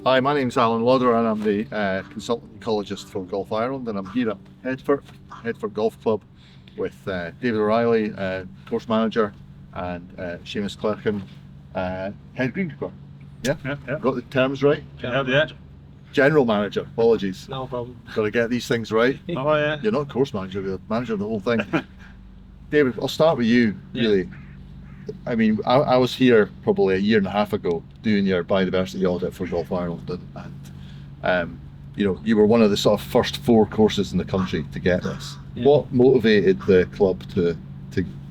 Hi, my name's Alan Lauder and I'm the consultant ecologist for Golf Ireland, and I'm here at Headfort Golf Club with David Reilly, course manager, and Seamus Clerkin, head greenkeeper. Yeah? Yeah. Got the terms right? Yeah. General manager, apologies. No problem. Got to get these things right. Oh, yeah. You're not course manager, you're the manager of the whole thing. David, I'll start with you, really. I mean, I was here probably a year and a half ago doing your biodiversity audit for Golf Ireland, and you were one of the sort of first 4 courses in the country to get this. Yeah. What motivated the club to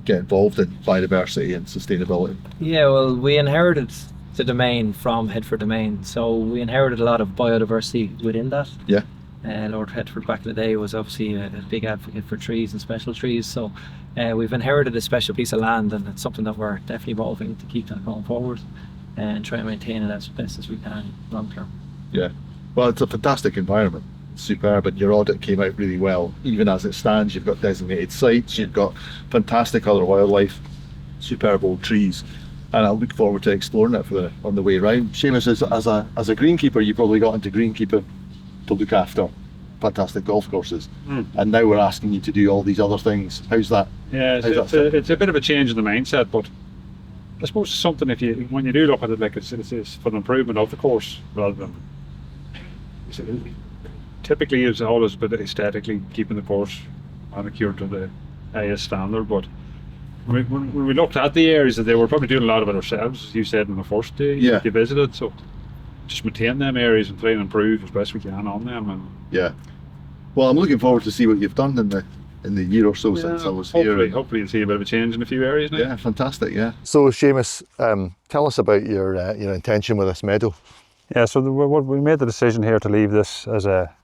get involved in biodiversity and sustainability? Yeah, well, we inherited the domain from Headfort Domain, so we inherited a lot of biodiversity within that. Yeah. Lord Headfort back in the day was obviously a big advocate for trees and special trees, so we've inherited a special piece of land, and it's something that we're definitely evolving to keep that going forward and try and maintain it as best as we can long term. Yeah, well, it's a fantastic environment, superb, and your audit came out really well. Even as it stands, you've got designated sites, you've got fantastic other wildlife, superb old trees, and I look forward to exploring it on the way around. Seamus, as a greenkeeper, you probably got into greenkeeping to look after fantastic golf courses, and now we're asking you to do all these other things. How's that? Yeah, it's a bit of a change in the mindset, but I suppose it's something, when you do look at it, like it's for the improvement of the course rather than typically it's always been aesthetically keeping the course manicured to the highest standard. But when we looked at the areas, that they were probably doing a lot of it ourselves, as you said in the first day you visited, so just maintain them areas and try and improve as best we can on them. And well, I'm looking forward to see what you've done in the year or so since I was here. Hopefully you'll see a bit of a change in a few areas now. Yeah, fantastic. Yeah. So Seamus, tell us about your intention with this meadow. Yeah, so we made the decision here to leave this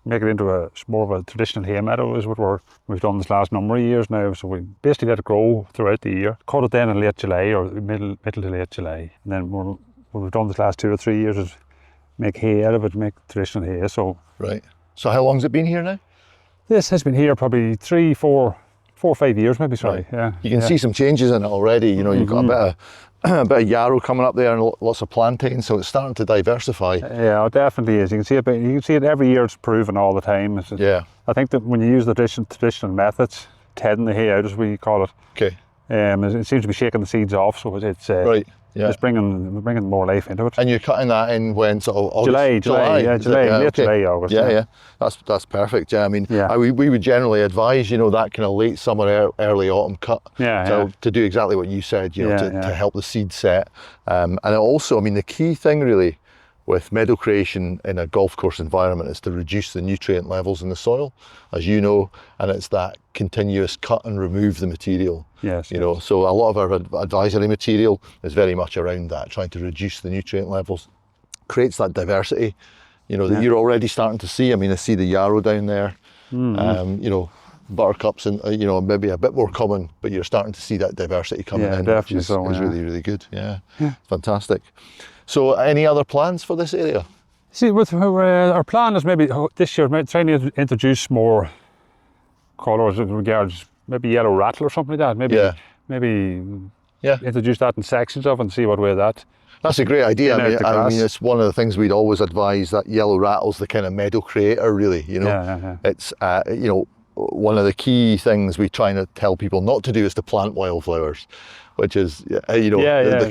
make it into more of a traditional hay meadow is what we've done this last number of years now. So we basically let it grow throughout the year. Cut it then in late July or middle to late July, and then what we've done this last 2 or 3 years is make hay out of it, make traditional hay. So right. So how long's it been here now? This has been here probably 3, 4 or 5 years, maybe. Sorry. Right. Yeah. You can see some changes in it already. You've got a bit of yarrow coming up there and lots of plantain, so it's starting to diversify. Yeah, it definitely is. You can see it every year. It's proven all the time. I think that when you use the traditional methods, tedding the hay out, as we call it, it seems to be shaking the seeds off. So it's right. Yeah. It's bringing more life into it. And you're cutting that in when sort of August? July, late July, August. Yeah. That's perfect. Yeah, I mean, we would generally advise, that kind of late summer, early autumn cut. To do exactly what you said, to help the seed set. And also, I mean, the key thing really with meadow creation in a golf course environment is to reduce the nutrient levels in the soil, as you know, and it's that continuous cut and remove the material. Yes. So a lot of our advisory material is very much around that, trying to reduce the nutrient levels, creates that diversity, that you're already starting to see. I mean, I see the yarrow down there, buttercups and maybe a bit more common, but you're starting to see that diversity coming in, which is really, really good. Yeah. Fantastic. So any other plans for this area? See, with our plan is maybe this year trying to introduce more colours in regards, maybe yellow rattle or something like that. Maybe introduce that in sections of and see what way that. That's a great idea. I mean, it's one of the things we'd always advise, that yellow rattle's the kind of meadow creator, really. It's one of the key things we try to tell people not to do is to plant wildflowers, which is the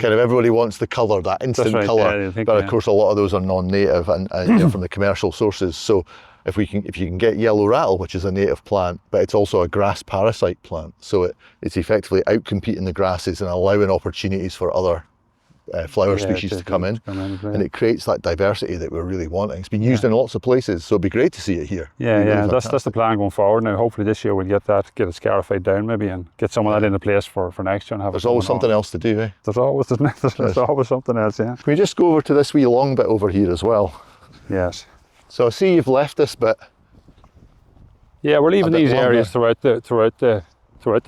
kind of everybody wants the colour, that instant colour, but of course a lot of those are non-native and from the commercial sources. So if you can get yellow rattle, which is a native plant, but it's also a grass parasite plant, so it's effectively outcompeting the grasses and allowing opportunities for other flower species to come in, and it creates that diversity that we're really wanting. It's been used in lots of places, so it'd be great to see it here. That's the plan going forward. Now hopefully this year we'll get it scarified down maybe and get some of that into place for next year and have There's always something else to do, eh? There's always something else, yeah. Can we just go over to this wee long bit over here as well? Yes. So I see you've left this bit. Yeah, we're leaving these areas throughout the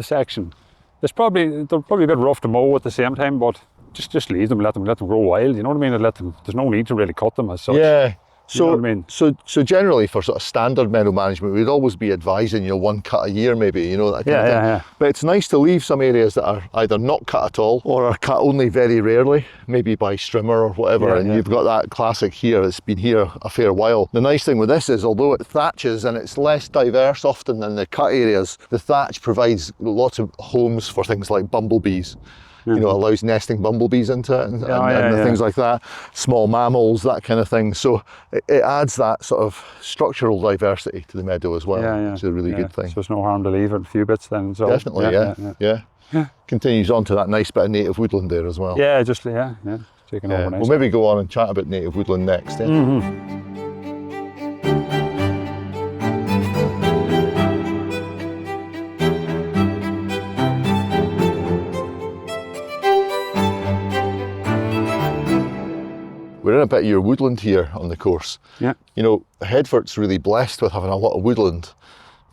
section. They're probably a bit rough to mow at the same time, but just leave them, let them grow wild. You know what I mean? There's no need to really cut them as such. Yeah. You know what I mean? So generally for sort of standard meadow management, we'd always be advising, 1 cut a year maybe, that kind of thing. Yeah. But it's nice to leave some areas that are either not cut at all or are cut only very rarely, maybe by strimmer or whatever. You've got that classic here. It's been here a fair while. The nice thing with this is, although it thatches and it's less diverse often than the cut areas, the thatch provides lots of homes for things like bumblebees. Allows nesting bumblebees into it and things like that, small mammals, that kind of thing. So it adds that sort of structural diversity to the meadow as well, which is a really good thing. So there's no harm to leave it a few bits then. So definitely, yeah. Continues on to that nice bit of native woodland there as well. Yeah, taking over nice. We'll maybe go on and chat about native woodland next. We're in a bit of your woodland here on the course. Yeah. Headfort's really blessed with having a lot of woodland.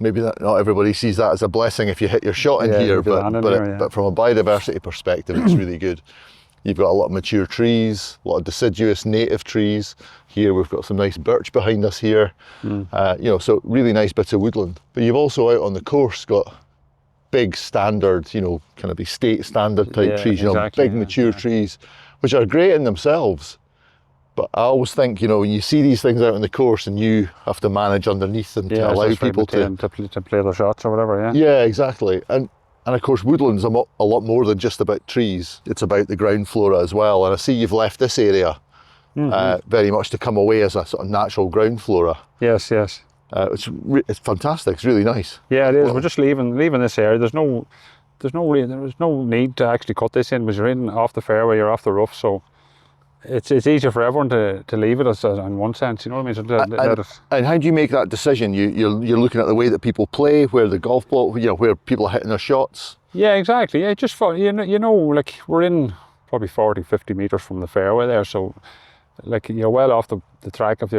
Maybe not everybody sees that as a blessing if you hit your shot in here, but from a biodiversity perspective, it's really good. You've got a lot of mature trees, a lot of deciduous native trees. Here we've got some nice birch behind us here. So really nice bits of woodland. But you've also out on the course got big standard, kind of estate standard type trees, big mature trees, which are great in themselves. But I always think, when you see these things out on the course and you have to manage underneath them to allow people to play their shots or whatever, Yeah, exactly. And of course, woodland's a lot more than just about trees. It's about the ground flora as well. And I see you've left this area very much to come away as a sort of natural ground flora. Yes. It's fantastic. It's really nice. Yeah, it is. We're just leaving this area. There was no need to actually cut this in because you're in off the fairway, you're off the rough, so it's easier for everyone to leave it as in one sense, you know what I mean? So and how do you make that decision? You're looking at the way that people play, where the golf ball, where people are hitting their shots. Yeah, exactly. Yeah, just for like we're in probably 40, 50 meters from the fairway there, so like you're well off the track of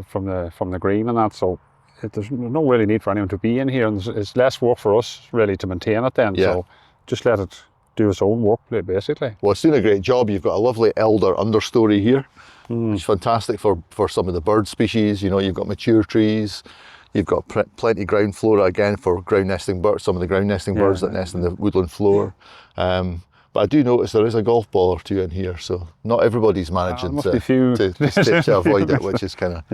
from the green and that. So there's no really need for anyone to be in here, and it's less work for us really to maintain it then. So just let it do its own work, basically. Well, it's doing a great job. You've got a lovely elder understory here, which is fantastic for some of the bird species. You've got mature trees, you've got plenty ground flora again for ground nesting birds, some of the ground nesting birds that nest in the woodland floor. But I do notice there is a golf ball or two in here, so not everybody's managing to avoid it, which is kind of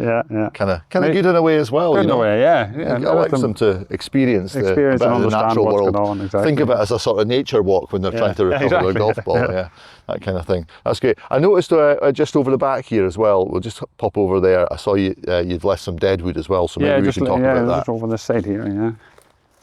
good in a way as well. In a way, yeah. It allows them to experience a bit of the natural world. Exactly. Think of it as a sort of nature walk when they're trying to recover their golf ball. Yeah, that kind of thing. That's great. I noticed just over the back here as well. We'll just pop over there. I saw you've left some deadwood as well, so maybe we can talk about that. Just over this side here. Yeah.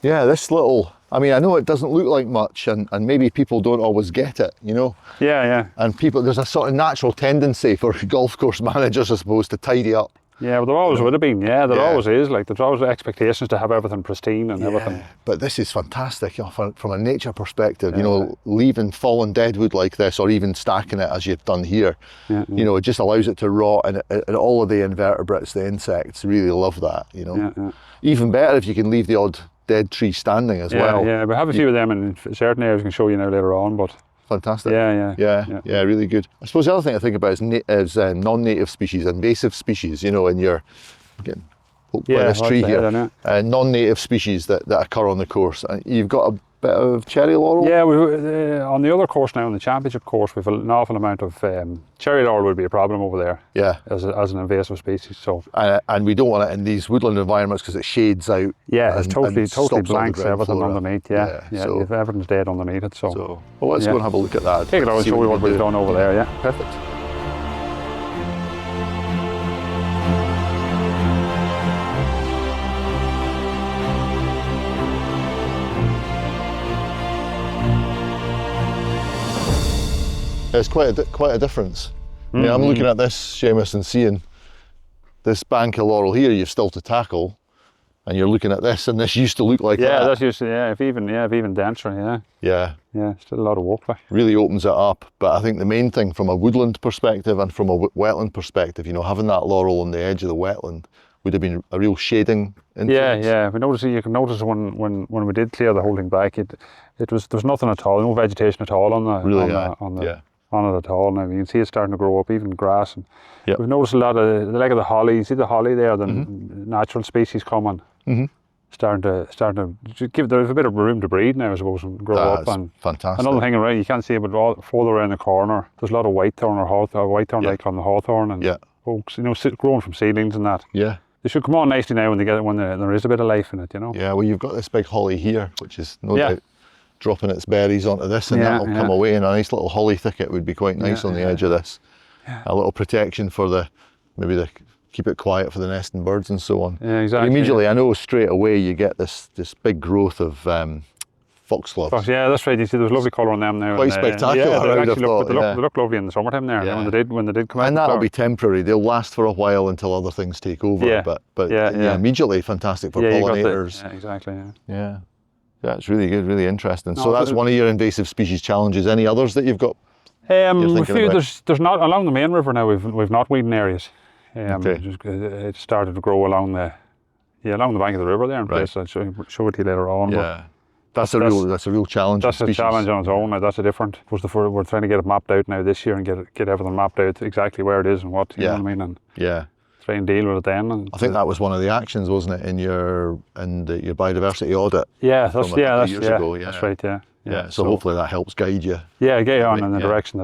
Yeah, this little. I mean, I know it doesn't look like much, and maybe people don't always get it, Yeah. And there's a sort of natural tendency for golf course managers, I suppose, to tidy up. Yeah, well, there always would have been. Yeah, there always is. Like, there's always expectations to have everything pristine and everything. But this is fantastic, from a nature perspective. Leaving fallen deadwood like this, or even stacking it as you've done here. It just allows it to rot, and all of the invertebrates, the insects, really love that. Even better if you can leave the odd dead tree standing as well. Yeah, we have a few of them in certain areas. We can show you now later on, but fantastic. Yeah, really good. I suppose the other thing I think about is non-native species, invasive species. And you're getting poked by this tree here. Non-native species that occur on the course. You've got a bit of cherry laurel. Yeah, on the other course now, on the championship course, we've an awful amount of cherry laurel would be a problem over there. Yeah, as an invasive species. So and we don't want it in these woodland environments because it shades out. Yeah, it's totally blanks everything underneath. Yeah. So everything's dead underneath it. So well, let's go and have a look at that. Take it out and show you what we've done over there. Yeah, perfect. It's quite a difference. I mean, I'm looking at this, Seamus, and seeing this bank of laurel here you've still to tackle, and you're looking at this, and this used to look like that. Yeah, that's used to, if even denser, Yeah, still a lot of work. Really opens it up, but I think the main thing from a woodland perspective and from a wetland perspective, having that laurel on the edge of the wetland would have been a real shading influence. Yeah. You can notice when we did clear the whole thing back, there was nothing at all, no vegetation at all on on it at all now. You can see it's starting to grow up, even grass. And we've noticed a lot of the leg of the holly. You see the holly there, the natural species coming. Starting to give there's a bit of room to breed now, I suppose, and grow up. And fantastic. Another thing around, you can't see it, but all further around the corner, there's a lot of whitethorn or whitethorn, they call them the hawthorn, and oaks, you know, growing from seedlings and that. Yeah. They should come on nicely now when there is a bit of life in it, you know. Yeah, well, you've got this big holly here, which is no doubt dropping its berries onto this, and that'll come away, and a nice little holly thicket would be quite nice on the edge of this. A little protection for keep it quiet for the nesting birds and so on. Yeah, exactly. But immediately, I know straight away you get this big growth of foxgloves. Yeah, that's right. You see, there's lovely colour on them now. Quite spectacular. They look lovely in the summertime there. When they did come out. And that'll be temporary. They'll last for a while until other things take over. But immediately fantastic for pollinators. Yeah, exactly. Yeah, it's really good, really interesting. No, so that's one of your invasive species challenges. Any others that you've got? There's not along the main river now. We've not weeding areas. It started to grow along the bank of the river there in place. I'll show it to you later on. Yeah. That's a real challenge. That's a challenge on its own. Now, that's a different. We're trying to get it mapped out now this year and get everything mapped out exactly where it is and what. You know what I mean? And try and deal with it then. And I think that was one of the actions, wasn't it, in your biodiversity audit? Yeah, that's years ago. That's right. Yeah. So hopefully that helps guide you. Yeah, get you on in the direction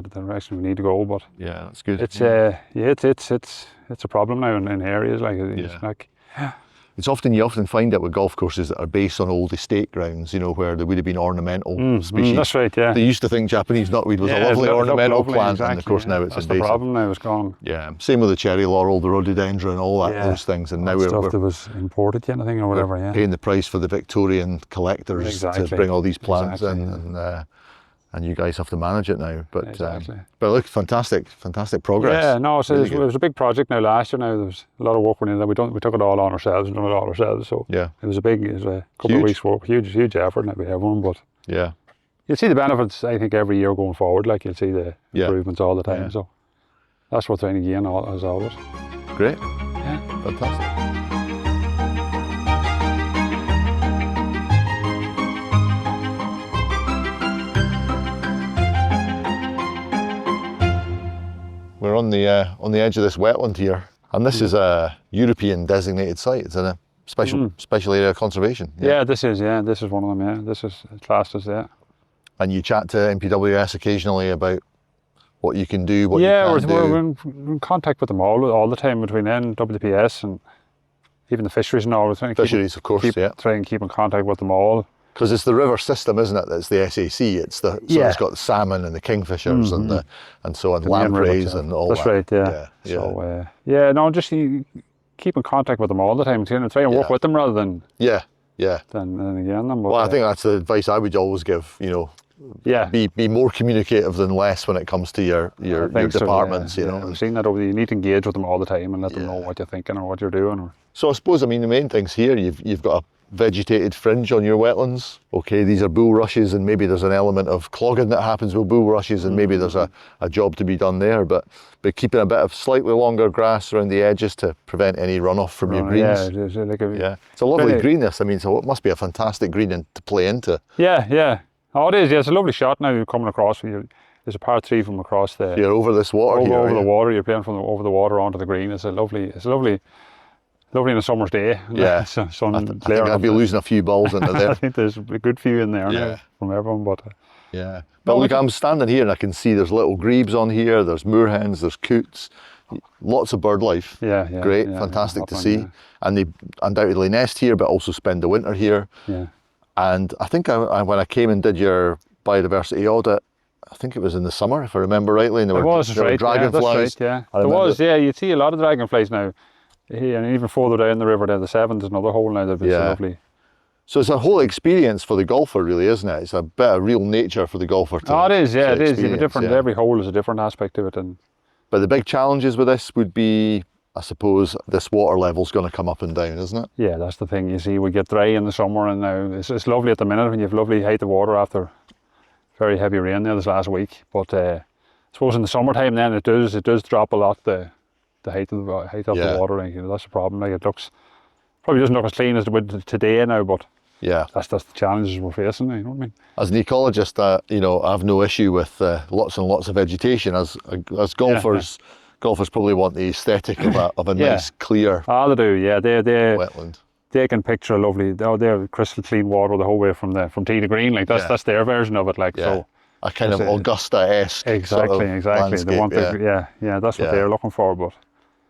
we need to go. But yeah, that's good. It's a problem now in areas like it's like. You often find it with golf courses that are based on old estate grounds, you know, where there would have been ornamental species. That's right, yeah. They used to think Japanese knotweed was a lovely ornamental plant, and of course now it's invasive. That's the problem now, it's gone. Yeah, same with the cherry laurel, the rhododendron, all that, those things. And now we're that was imported, I think, or whatever, paying the price for the Victorian collectors to bring all these plants in, and you guys have to manage it now. But look, fantastic progress. Yeah, no, it was a big project now last year. Now there was a lot of work went in there. We took it all on ourselves and done it all ourselves. So it was a couple of weeks work, huge effort. Now we have one, but you'll see the benefits. I think every year going forward, like you'll see the improvements all the time. So that's what we're trying to gain as always. Great. Yeah. Fantastic. We're on the edge of this wetland here, and this is a European designated site. It's in a special area of conservation. Yeah, this is one of them. Yeah, this is classed as And you chat to MPWS occasionally about what you can do, what you can't do. We're in contact with them all the time, between NWPS and even the fisheries and all. We're trying to try and keep in contact with them all. Because it's the river system, isn't it? That's the SAC. It's it's got the salmon and the kingfishers and so on, lampreys and all that. That's right. Yeah. So just keep in contact with them all the time. Try and work with them rather than than again them. Well, I think that's the advice I would always give. You know, be more communicative than less when it comes to your departments. You know, I've seen that over there. You need to engage with them all the time and let them know what you're thinking or what you're doing. So I suppose the main things here, you've got a vegetated fringe on your wetlands. Okay, these are bulrushes, and maybe there's an element of clogging that happens with bulrushes, and maybe there's a job to be done there, but keeping a bit of slightly longer grass around the edges to prevent any runoff from your greens. It's a lovely green, this. I mean, so it must be a fantastic green to play into. Yeah. Oh, it is. Yeah, it's a lovely shot now. You're coming across. There's a par 3 from across the. You're over this water here. Over the water. You're playing over the water onto the green. It's lovely on a summer's day. Yeah, sun I think I'll be losing a few balls into there. I think there's a good few in there now from everyone, but. But look, I'm standing here and I can see there's little grebes on here. There's moorhens. There's coots. Lots of bird life. Great, fantastic to see. And they undoubtedly nest here, but also spend the winter here. Yeah. And I think when I came and did your biodiversity audit, I think it was in the summer, if I remember rightly, and there were dragonflies. There was, you'd see a lot of dragonflies now. Here, and even further down the river there, the Severn, there's another hole now that's lovely. So it's a whole experience for the golfer, really, isn't it? It's a bit of real nature for the golfer to it is. Every hole is a different aspect of it. But the big challenges with this would be, I suppose, this water level's going to come up and down, isn't it? Yeah, that's the thing. You see, we get dry in the summer, and now it's lovely at the minute when you have lovely height of water after very heavy rain there this last week. But I suppose in the summertime then it does drop a lot, the height of the water. That's the problem. Like, it probably doesn't look as clean as it would today now, but Yeah. That's the challenges we're facing, you know what I mean? As an ecologist, you know, I have no issue with lots and lots of vegetation. As golfers, golfers probably want the aesthetic of a nice, clear they do, yeah. They wetland. They can picture a lovely, they're crystal clean water the whole way from tee to green. Like that's their version of it. Like so, a kind of Augusta-esque exactly. landscape, They want that's what they're looking for. But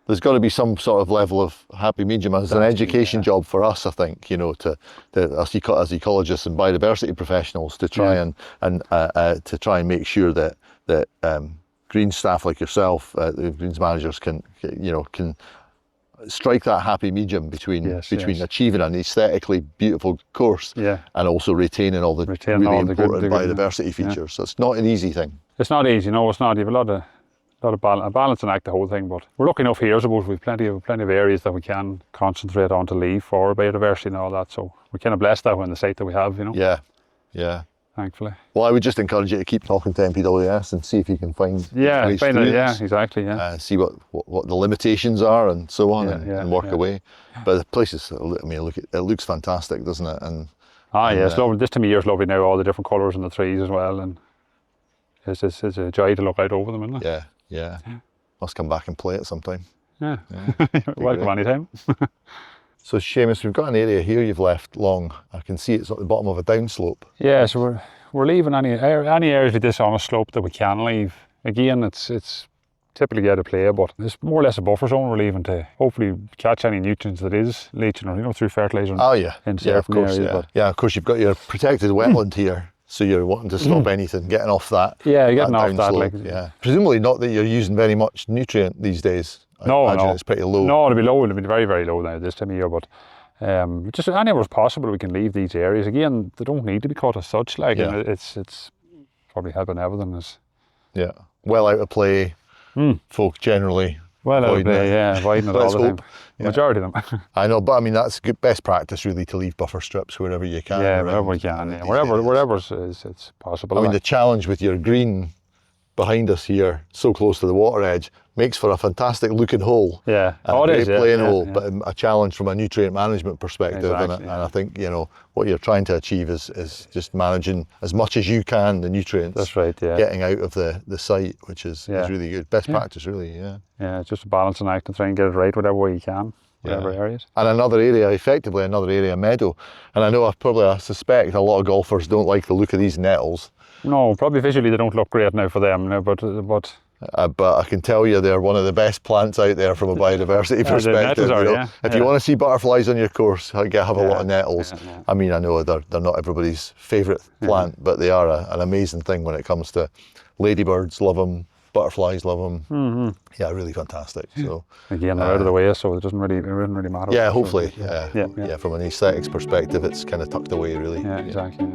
there's got to be some sort of level of happy medium. As an education job for us, I think, you know, to as ecologists and biodiversity professionals, to try and make sure that green staff like yourself, the greens managers, can strike that happy medium between achieving an aesthetically beautiful course and also retaining all the really important biodiversity features. So it's not an easy thing. It's not easy, no, it's not. You have a lot of balance and act the whole thing, but we're lucky enough here, I suppose. We've plenty of areas that we can concentrate on to leave for biodiversity and all that. So we're kind of blessed that we're in the state that we have, you know. Yeah. Thankfully. Well, I would just encourage you to keep talking to MPWS and see if you can find exactly. See what the limitations are and so on, and work away. But the place is, I mean, it looks fantastic, doesn't it? And it's lovely. This time of year is lovely now. All the different colours in the trees as well, and it's a joy to look out over them, isn't it? Yeah. Must come back and play it sometime. Yeah. Welcome anytime. So Seamus, we've got an area here you've left long. I can see it's at the bottom of a downslope. Yeah, so we're leaving any areas with this on a slope that we can leave. Again, it's typically out of play, but it's more or less a buffer zone we're leaving to hopefully catch any nutrients that is leaching, or through fertiliser. Of course. Of course, you've got your protected wetland here. So you're wanting to stop anything getting off that. Yeah, getting off that. Presumably not that you're using very much nutrient these days. No, it's pretty low. No, it'll be low. It'll be very, very low now this time of year. But just anywhere possible we can leave these areas. Again, they don't need to be cut as such. And it's probably helping everything. Well out of play. Folk generally. Well out of play, avoiding it all the time. The majority of them. I know, but I mean that's good best practice really, to leave buffer strips wherever you can. Yeah, wherever we can. Wherever it's possible. I mean, the challenge with your green behind us here, so close to the water edge, makes for a fantastic looking hole. Yeah, a great playing hole, but a challenge from a nutrient management perspective. And I think, you know, what you're trying to achieve is just managing as much as you can the nutrients. That's right, getting out of the site, which is really good. Best practice, really, Yeah, it's just a balancing act and try and get it right whatever way you can, whatever areas. And another area, meadow. And I suspect a lot of golfers don't like the look of these nettles. No, probably visually they don't look great now for them, but I can tell you they're one of the best plants out there from a biodiversity perspective. If you want to see butterflies on your course, have a lot of nettles. I mean, I know they're not everybody's favourite plant, but they are an amazing thing when it comes to ladybirds. Love them, butterflies love them. Yeah, really fantastic. So again, they're out of the way, so it wouldn't really matter. Yeah, hopefully. From an aesthetics perspective, it's kind of tucked away, really. Yeah, exactly.